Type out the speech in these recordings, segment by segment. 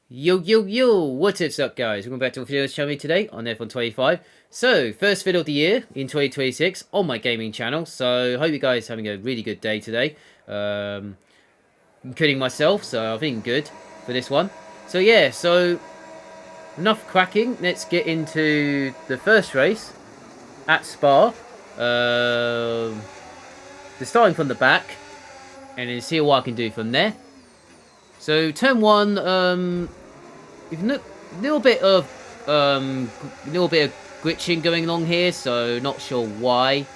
Yo, yo, yo, what is up guys? Welcome back to a video channel today on F125. So, first video of the year in 2026 on my gaming channel. So, hope you guys are having a really good day today. Including myself, so I'm feeling good for this one. So yeah, so enough cracking. Let's get into the first race at Spa. They're starting from the back and then see what I can do from there. So turn one, little bit of glitching going along here, so not sure why,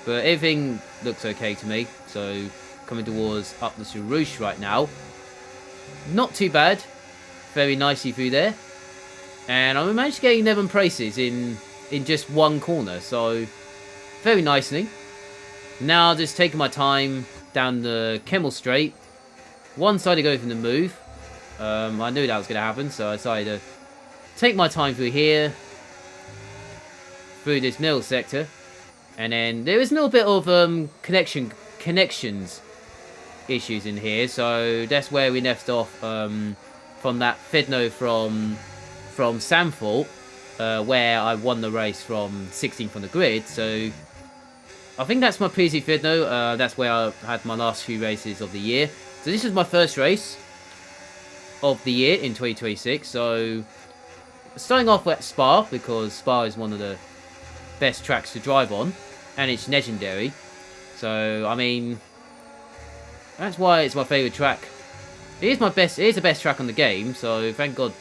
but everything looks okay to me. So coming towards up the Rouge right now, not too bad, very nicely through there, and I managed to get 11 places in just one corner, so very nicely. Now just taking my time down the Kemmel Straight. One side to go from the move. I knew that was going to happen, so I decided to take my time through here, through this middle sector, and then there is a little bit of connections issues in here, so that's where we left off from that Fedno from Sanford, where I won the race from 16th on the grid. So I think that's my PC Fedno. That's where I had my last few races of the year. So this is my first race of the year in 2026. So starting off at Spa, because Spa is one of the best tracks to drive on, and it's legendary. So I mean, that's why it's my favourite track. It is the best track on the game. So thank God.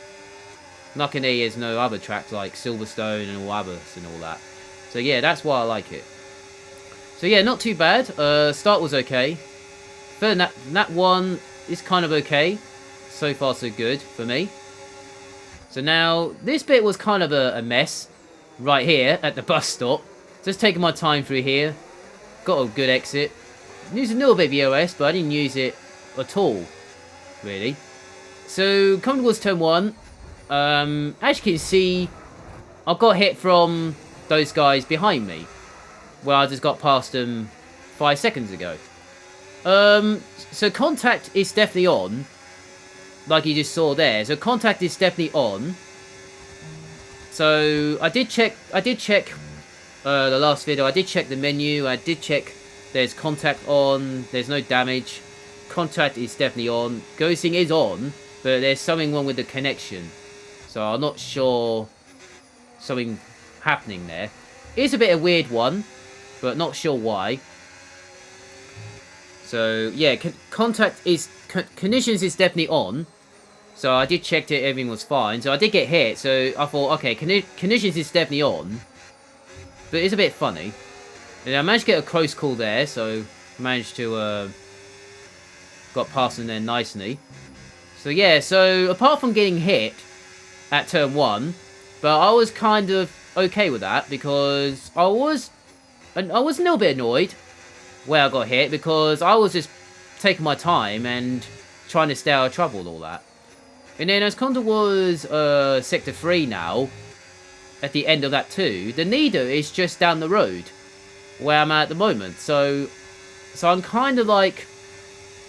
Luckily, there's no other tracks like Silverstone and all others and all that. So yeah, that's why I like it. So yeah, not too bad. Start was okay. Third, that one is kind of okay. So far, so good for me. So now, this bit was kind of a mess. Right here, at the bus stop. Just taking my time through here. Got a good exit. Used a little bit of EOS, but I didn't use it at all. Really. So, coming towards turn one. As you can see, I got hit from those guys behind me. Well, I just got past them 5 seconds ago. So contact is definitely on, like you just saw there. So contact is definitely on. So I did check the last video. I did check the menu. I did check there's contact on. There's no damage. Contact is definitely on. Ghosting is on, but there's something wrong with the connection. So I'm not sure something happening there. It's a bit of a weird one, but not sure why. So yeah, contact is conditions is definitely on. So I did check it, everything was fine. So I did get hit. So I thought, okay, conditions is definitely on, but it's a bit funny. And I managed to get a close call there, so managed to got past them there nicely. So yeah, so apart from getting hit at turn one, but I was kind of okay with that because I was a little bit annoyed where I got hit because I was just taking my time and trying to stay out of trouble and all that. And then as Condor was Sector 3 now, at the end of that too, the Nido is just down the road where I'm at the moment. So I'm kind of like,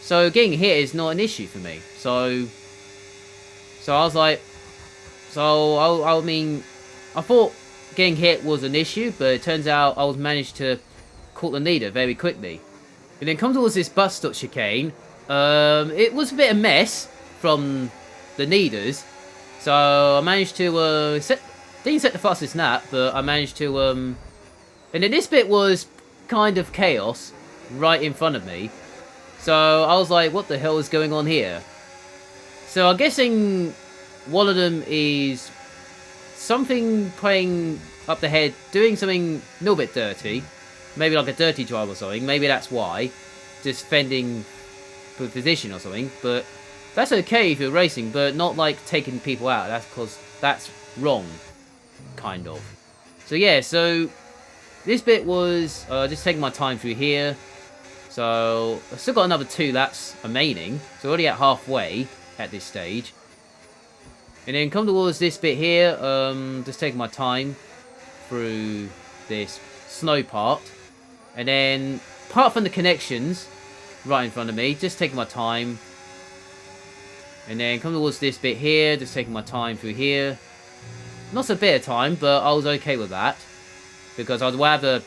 so getting hit is not an issue for me. So I was like, I mean, I thought getting hit was an issue, but it turns out I was managed to caught the leader very quickly. And then come towards this bus stop chicane. It was a bit of a mess from the leaders. So I managed to didn't set the fastest lap, but I managed to and then this bit was kind of chaos right in front of me. So I was like, what the hell is going on here? So I'm guessing one of them is something playing up the head, doing something a little bit dirty. Maybe like a dirty drive or something. Maybe that's why. Just fending for position or something. But that's okay if you're racing, but not like taking people out. That's because that's wrong. Kind of. So yeah, so this bit was just taking my time through here. So I've still got another 2 laps remaining. So already at halfway at this stage. And then come towards this bit here. Just taking my time through this snow part. And then, apart from the connections right in front of me, just taking my time. And then come towards this bit here, just taking my time through here. Not a bit of time, but I was okay with that. Because I'd rather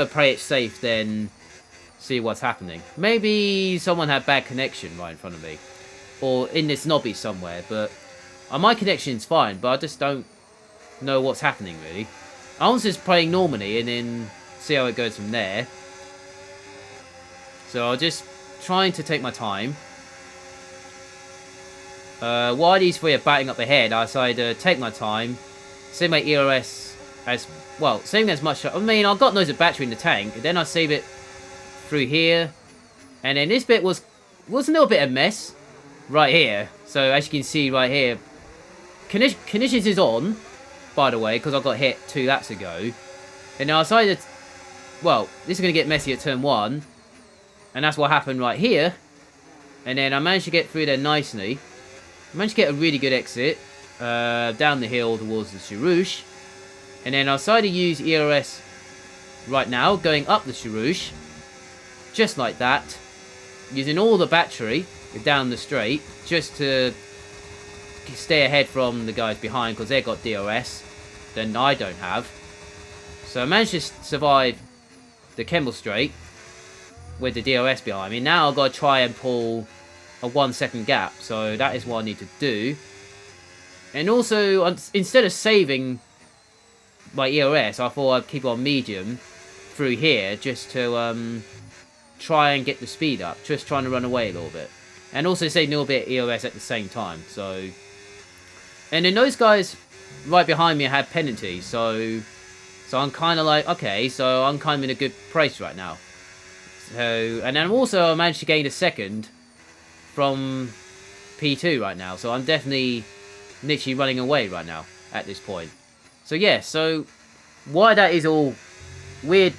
play it safe than see what's happening. Maybe someone had bad connection right in front of me. Or in this lobby somewhere, but my connection's fine, but I just don't know what's happening really. I was just playing normally and then see how it goes from there. So I'm just trying to take my time. While these three are batting up ahead, I decided to take my time, save my ERS as well, saving as much. I mean, I've got loads of battery in the tank, and then I save it through here, and then this bit was a little bit of mess right here. So as you can see right here, conditions is on, by the way, because I got hit 2 laps ago, and now I decided, well, this is going to get messy at turn 1, and that's what happened right here, and then I managed to get through there nicely. Managed to get a really good exit down the hill towards the Charouche. And then I decided to use ERS right now, going up the Charouche. Just like that. Using all the battery down the straight, just to stay ahead from the guys behind, because they've got DRS. Then I don't have. So I managed to survive the Kemmel Straight with the DRS behind me. Now I've got to try and pull a 1 second gap, so that is what I need to do. And also, instead of saving my ERS, I thought I'd keep it on medium through here, just to try and get the speed up, just trying to run away a little bit, and also save a little bit of ERS at the same time. So, and then those guys right behind me had penalty, so I'm kind of like, okay, so I'm kind of in a good place right now. So, and then also I managed to gain a second from P2 right now, so I'm definitely literally running away right now at this point. So yeah, so why that is all weird,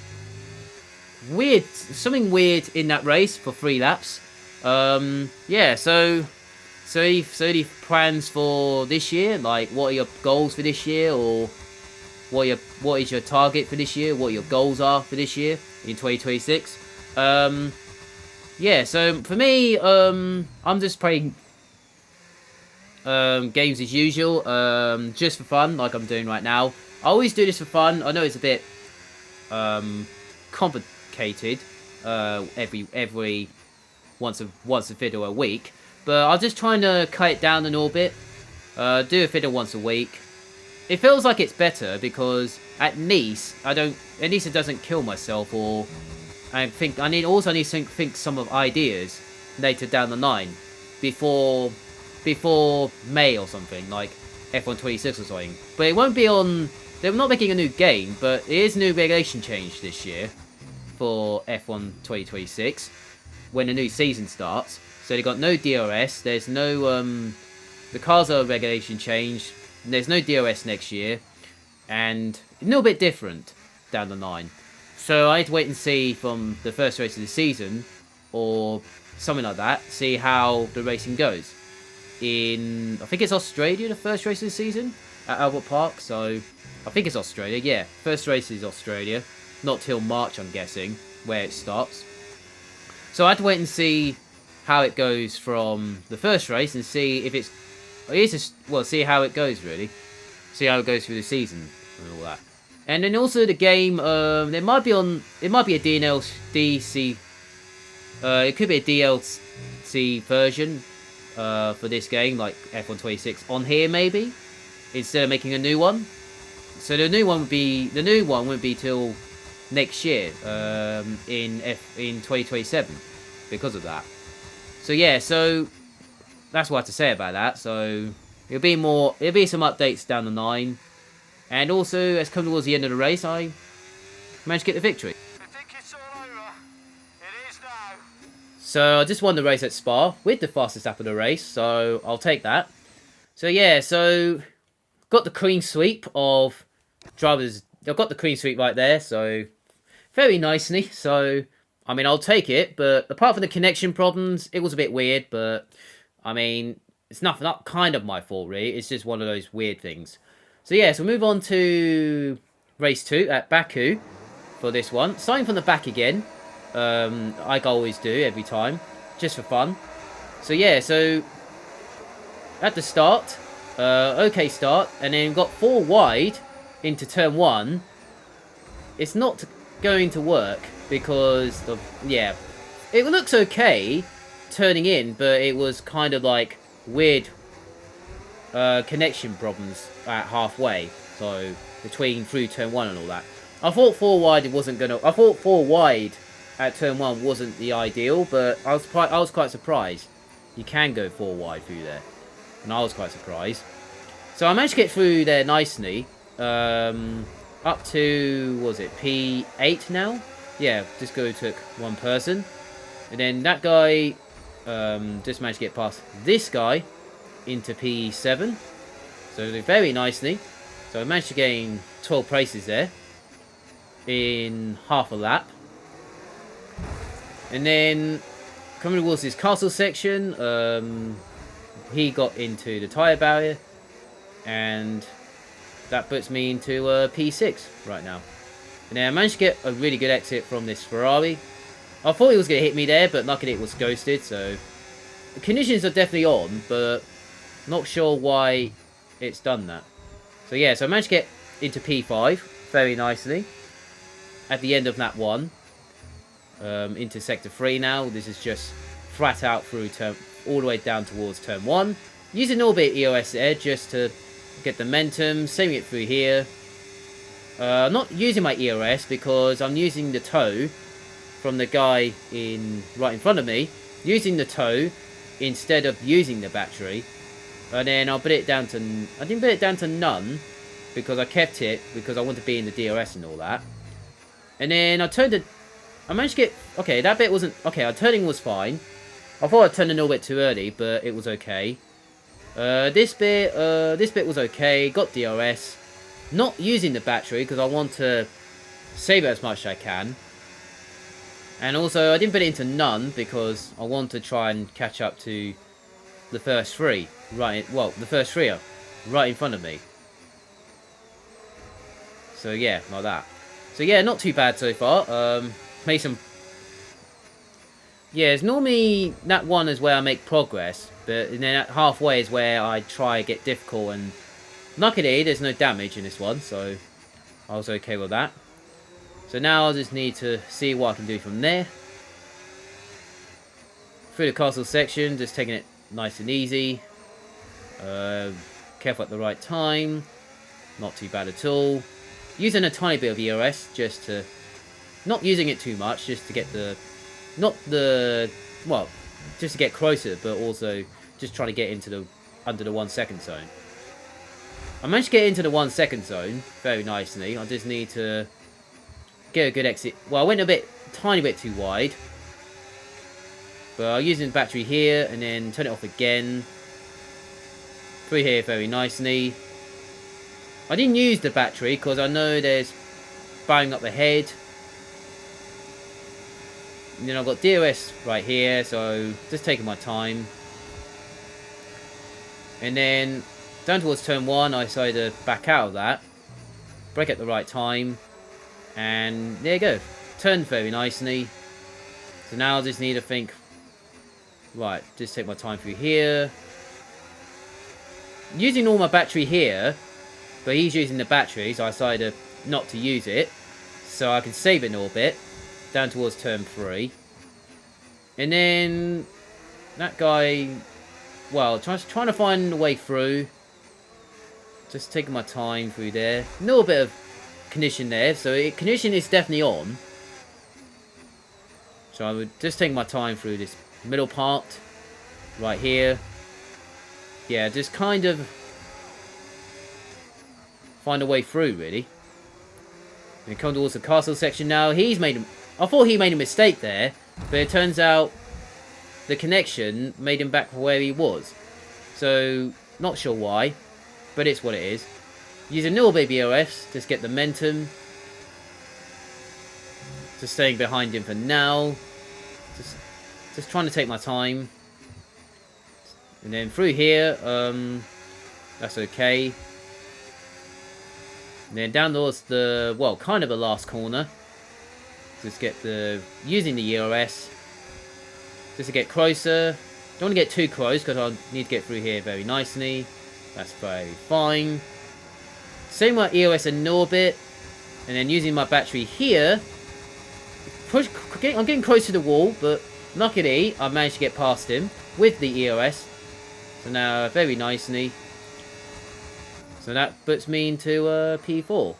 something weird in that race for 3 laps. Yeah, so any plans for this year? Like, what are your goals for this year, or what is your target for this year? What your goals are for this year in 2026? Yeah, so for me, I'm just playing games as usual, just for fun, like I'm doing right now. I always do this for fun. I know it's a bit complicated, every once a video a week, but I'm just trying to cut it down a little bit. Do a video once a week. It feels like it's better because at least it doesn't kill myself, or I think I need to think some of ideas later down the line, before May or something, like F1 26 or something. But it won't be on. They're not making a new game, but it is a new regulation change this year for F1 2026 when the new season starts. So they got no DRS. There's no the cars are regulation change. There's no DRS next year, and a little bit different down the line. So I need to wait and see from the first race of the season, or something like that, see how the racing goes. I think it's Australia, the first race of the season, at Albert Park, so I think it's Australia, yeah. First race is Australia, not till March, I'm guessing, where it starts. So I have to wait and see how it goes from the first race, and see if see how it goes, really. See how it goes through the season, and all that. And then also the game, it might be a DLC, it could be a DLC version for this game, like F1 26 on here maybe, instead of making a new one. So the new one wouldn't be till next year, in 2027, because of that. So yeah, so that's what I have to say about that. So it'll be some updates down the line. And also, as come towards the end of the race, I managed to get the victory. I think it's all over. It is now. So I just won the race at Spa with the fastest lap of the race, so I'll take that. So yeah, so got the clean sweep of drivers. I've got the clean sweep right there, so very nicely. So I mean, I'll take it. But apart from the connection problems, it was a bit weird. But I mean, it's not kind of my fault, really. It's just one of those weird things. So yeah, so we'll move on to race 2 at Baku for this one. Starting from the back again, like I always do every time, just for fun. So yeah, so at the start, okay start, and then got 4 wide into turn 1. It's not going to work because of, yeah, it looks okay turning in, but it was kind of like weird connection problems at halfway, so between through turn 1 and all that. I thought 4 wide I thought 4 wide at turn 1 wasn't the ideal, but I was quite surprised. You can go 4 wide through there, and I was quite surprised. So I managed to get through there nicely, up to, what was it, P8 now? Yeah, just took one person, and then that guy just managed to get past this guy into P7, so very nicely. So I managed to gain 12 places there in half a lap. And then coming towards this castle section, he got into the tyre barrier, and that puts me into P6 right now. And then I managed to get a really good exit from this Ferrari. I thought he was going to hit me there, but luckily it was ghosted, so the conditions are definitely on, but not sure why it's done that. So yeah, so I managed to get into P5 very nicely at the end of lap 1. Into sector 3 now. This is just flat out through all the way down towards turn 1. Using a little bit of EOS there just to get the momentum, saving it through here. Not using my EOS because I'm using the tow from the guy right in front of me. Using the tow instead of using the battery. And then I'll put it down to, I didn't put it down to none because I kept it because I want to be in the DRS and all that. And then I managed to get, okay, that bit wasn't, okay, our turning was fine. I thought I turned a little bit too early, but it was okay. This bit was okay, got DRS. Not using the battery because I want to save it as much as I can. And also, I didn't put it into none because I want to try and catch up to the first 3. The first 3 are right in front of me. So yeah, like that. So yeah, not too bad so far. Made some... Yeah, it's normally that one is where I make progress, but then at halfway is where I try to get difficult, and luckily there's no damage in this one, so I was okay with that. So now I just need to see what I can do from there. Through the castle section, just taking it nice and easy. Careful at the right time. Not too bad at all. Using a tiny bit of EOS just to... Not using it too much, just to get the... Well, just to get closer, but also just trying to get into under the 1 second zone. I managed to get into the 1 second zone very nicely. I just need to get a good exit. Well, I went tiny bit too wide. But I'm using the battery here, and then turn it off again. Through here very nicely. I didn't use the battery because I know there's bang up ahead. And then I've got DRS right here, so just taking my time. And then down towards turn 1, I decided to back out of that. Brake at the right time. And there you go. Turned very nicely. So now I just need to think, right, just take my time through here. Using all my battery here, but he's using the battery, so I decided not to use it. So I can save it a little bit. Down towards turn 3. And then that guy, well, trying to find a way through. Just taking my time through there. A little bit of condition there, so condition is definitely on. So I would just take my time through this middle part. Right here. Yeah, just kind of find a way through, really. And come towards the castle section now. I thought he made a mistake there, but it turns out the connection made him back where he was. So, not sure why, but it's what it is. Using a little bit of EOS, just get the momentum. Just staying behind him for now. Just trying to take my time. And then through here, that's okay. And then down towards the, well, kind of the last corner. Just get using the EOS. Just to get closer. Don't want to get too close because I'll need to get through here very nicely. That's very fine. Same with EOS in orbit. And then using my battery here. I'm getting close to the wall, but luckily I managed to get past him with the EOS. So now very nicely. So that puts me into P4.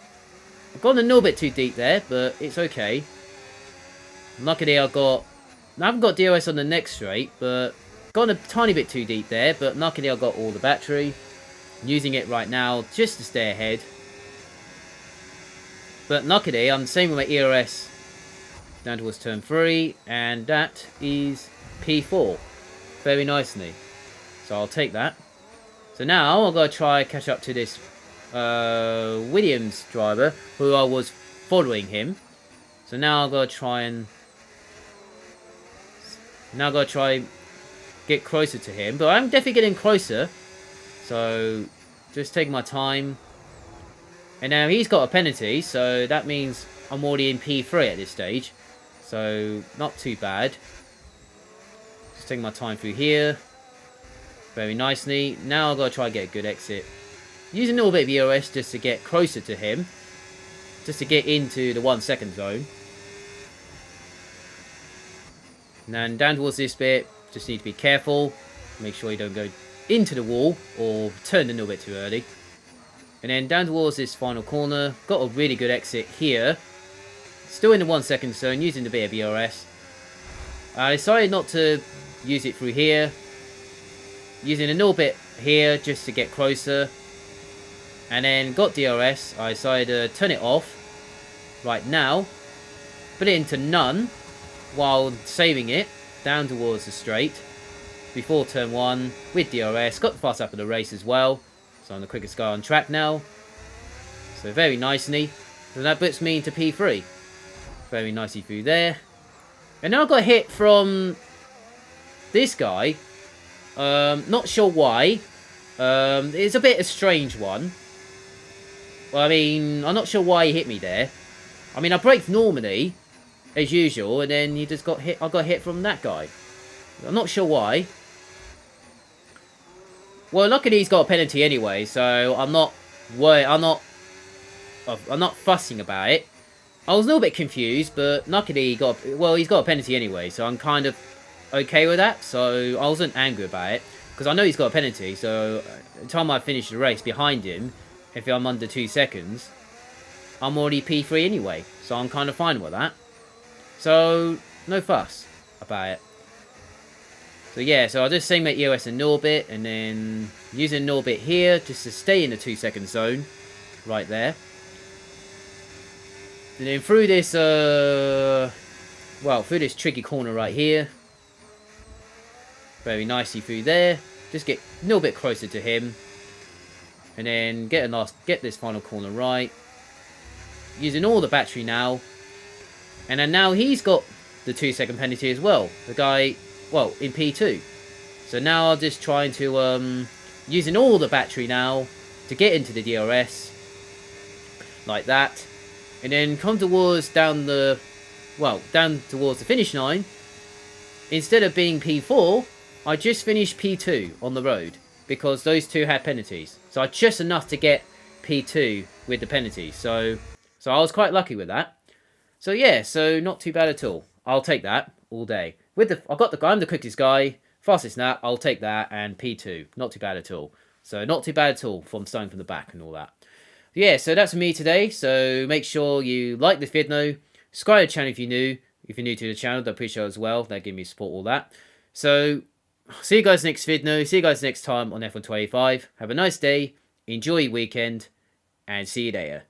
I've gone a little bit too deep there, but it's okay. Luckily I haven't got DOS on the next straight, but gone a tiny bit too deep there, but luckily I got all the battery. I'm using it right now just to stay ahead. But luckily I'm saving my EOS down towards turn 3, and that is P4 very nicely. So I'll take that. So now I've got to try catch up to this Williams driver, who I was following him. So now I've got to try get closer to him. But I'm definitely getting closer. So just take my time. And now he's got a penalty, so that means I'm already in P3 at this stage. So not too bad. Just taking my time through here. Very nicely. Now I've got to try and get a good exit. Using a little bit of EOS just to get closer to him. Just to get into the 1 second zone. And then down towards this bit, just need to be careful. Make sure you don't go into the wall or turn a little bit too early. And then down towards this final corner, got a really good exit here. Still in the 1 second zone, using a bit of EOS. I decided not to use it through here. Using a little bit here just to get closer. And then got DRS. I decided to turn it off right now. Put it into none while saving it down towards the straight. Before turn 1 with DRS. Got the fast lap of the race as well. So I'm the quickest guy on track now. So very nicely. So that puts me into P3. Very nicely through there. And now I got hit from this guy. Not sure why. It's a bit a strange one. Well, I mean, I'm not sure why he hit me there. I mean, I braked normally, as usual, and then he just got hit. I got hit from that guy. I'm not sure why. Well, luckily he's got a penalty anyway, so I'm not worried. I'm not fussing about it. I was a little bit confused, but luckily he's got a penalty anyway, so I'm kind of okay with that. So I wasn't angry about it because I know he's got a penalty. So by the time I finish the race behind him, if I'm under 2 seconds, I'm already P3 anyway. So I'm kind of fine with that. So no fuss about it. So yeah, so I'll just save my EOS in orbit, and then using orbit here just to stay in the 2 second zone, right there. And then through this, through this tricky corner right here. Very nicely through there. Just get a little bit closer to him. And then get this final corner right. Using all the battery now. And then now he's got the 2 second penalty as well. The guy, well, in P2. So now I'm just trying to, using all the battery now to get into the DRS. Like that. And then come towards down towards the finish line. Instead of being P4, I just finished P2 on the road. Because those two had penalties. So I just enough to get P2 with the penalties. So I was quite lucky with that. So yeah, so not too bad at all. I'll take that all day. I'm the quickest guy, fastest lap, I'll take that, and P2. Not too bad at all. So not too bad at all from starting from the back and all that. Yeah, so that's me today. So make sure you like this video, subscribe to the channel if you're new. If you're new to the channel, I'd appreciate it as well. That give me support, all that. So see you guys next video. See you guys next time on F125. Have a nice day. Enjoy your weekend. And see you later.